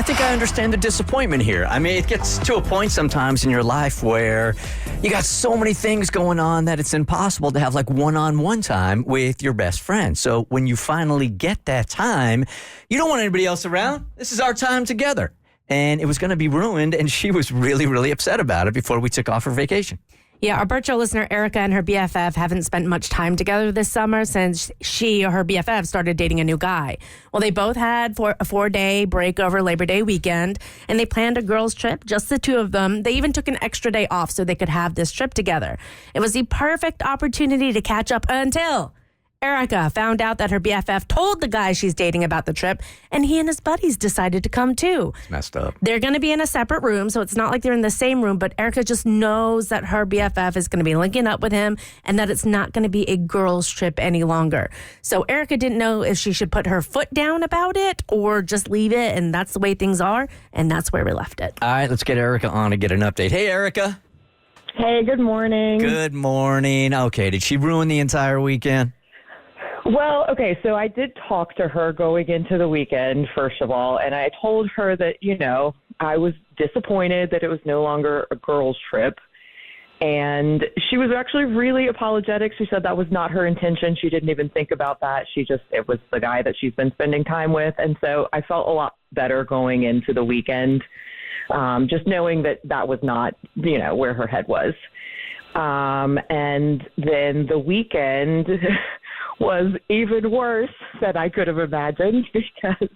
I think I understand the disappointment here. I mean, it gets to a point sometimes in your life where you got so many things going on that it's impossible to have like one-on-one time with your best friend. So when you finally get that time, you don't want anybody else around. This is our time together. And it was going to be ruined, and she was really, really upset about it before we took off for vacation. Yeah, our Bert Show listener, Erica, and her BFF haven't spent much time together this summer since she or her BFF started dating a new guy. Well, they both had a 4-day break over Labor Day weekend, and they planned a girls' trip, just the two of them. They even took an extra day off so they could have this trip together. It was the perfect opportunity to catch up until Erica found out that her BFF told the guy she's dating about the trip, and he and his buddies decided to come too. It's messed up. They're going to be in a separate room, so it's not like they're in the same room, but Erica just knows that her BFF is going to be linking up with him and that it's not going to be a girls' trip any longer. So Erica didn't know if she should put her foot down about it or just leave it, and that's the way things are, and that's where we left it. All right, let's get Erica on to get an update. Hey, Erica. Hey, good morning. Good morning. Okay, did she ruin the entire weekend? Well, okay, so I did talk to her going into the weekend, first of all, and I told her that, I was disappointed that it was no longer a girls' trip. And she was actually really apologetic. She said that was not her intention. She didn't even think about that. It was the guy that she's been spending time with. And so I felt a lot better going into the weekend, just knowing that that was not, where her head was. And then the weekend was even worse than I could have imagined because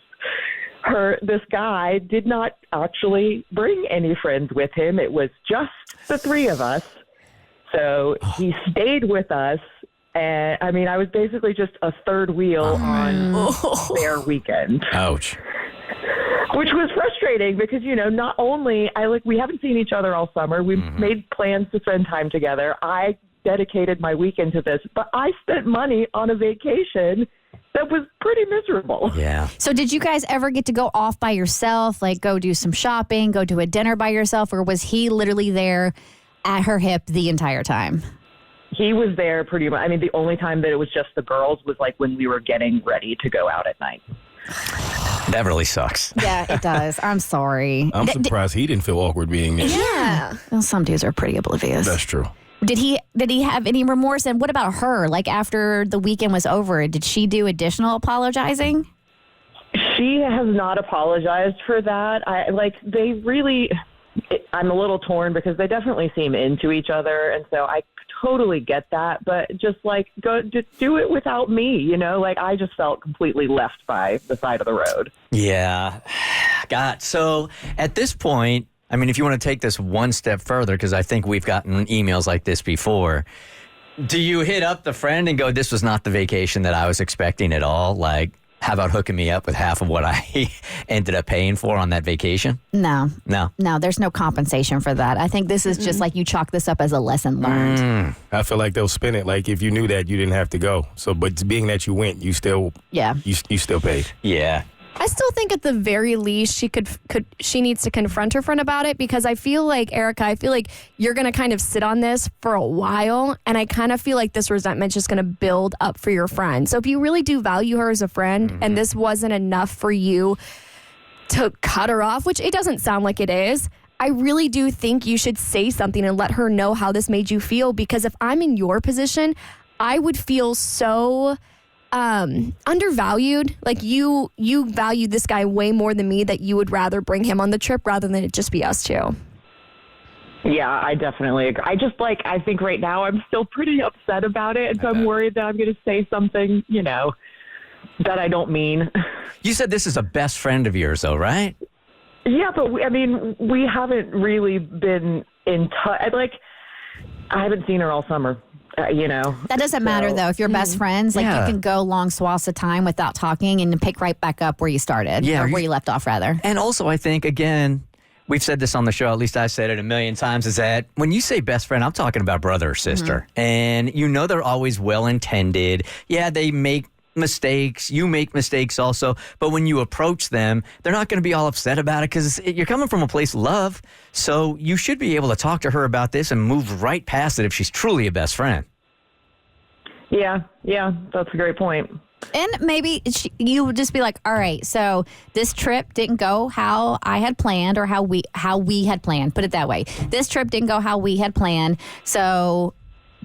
this guy did not actually bring any friends with him. It was just the three of us. So he stayed with us. And I was basically just a third wheel on their weekend. Ouch. Which was frustrating because, not only we haven't seen each other all summer. We made plans to spend time together. I dedicated my weekend to this, but I spent money on a vacation that was pretty miserable. Yeah. So did you guys ever get to go off by yourself, like go do some shopping, go to a dinner by yourself, or was he literally there at her hip the entire time? He was there pretty much. The only time that it was just the girls was like when we were getting ready to go out at night. That really sucks. Yeah, it does. I'm sorry. I'm surprised he didn't feel awkward being there. Yeah. Well, some dudes are pretty oblivious. That's true. Did he have any remorse? And what about her? Like after the weekend was over, did she do additional apologizing? She has not apologized for that. I'm a little torn because they definitely seem into each other. And so I totally get that. But just do it without me. I just felt completely left by the side of the road. Yeah. God. So at this point, if you want to take this one step further, because I think we've gotten emails like this before, do you hit up the friend and go, this was not the vacation that I was expecting at all? Like, how about hooking me up with half of what I ended up paying for on that vacation? No, No, there's no compensation for that. I think this is just like you chalk this up as a lesson learned. I feel like they'll spin it like if you knew that, you didn't have to go. So, but being that you went, you still paid. Yeah. I still think at the very least she needs to confront her friend about it, because I feel like, Erica, you're going to kind of sit on this for a while, and I kind of feel like this resentment's just going to build up for your friend. So if you really do value her as a friend and this wasn't enough for you to cut her off, which it doesn't sound like it is, I really do think you should say something and let her know how this made you feel, because if I'm in your position, I would feel so undervalued. Like you valued this guy way more than me, that you would rather bring him on the trip rather than it just be us two. Yeah, I definitely agree. I think right now I'm still pretty upset about it. And so I'm worried that I'm going to say something, that I don't mean. You said this is a best friend of yours, though, right? Yeah, but we haven't really been in touch. I haven't seen her all summer. That doesn't matter, though. If you're best friends, you can go long swaths of time without talking and pick right back up where you started, or where you left off, rather. And also, I think, again, we've said this on the show, at least I said it a million times, is that when you say best friend, I'm talking about brother or sister. And they're always well-intended. Yeah, they make mistakes. You make mistakes also. But when you approach them, they're not going to be all upset about it because you're coming from a place of love. So you should be able to talk to her about this and move right past it if she's truly a best friend. Yeah, that's a great point. And maybe you would just be like, all right, so this trip didn't go how I had planned or how we had planned. Put it that way. This trip didn't go how we had planned. So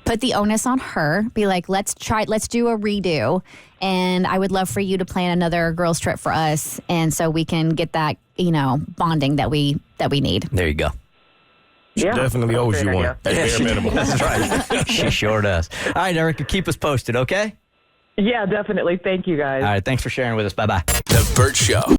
put the onus on her. Be like, let's do a redo. And I would love for you to plan another girls trip for us. And so we can get that, bonding that we need. There you go. She definitely owes you one at bare minimum. That's right. She sure does. All right, Erica, keep us posted, okay? Yeah, definitely. Thank you, guys. All right, thanks for sharing with us. Bye-bye. The Bert Show.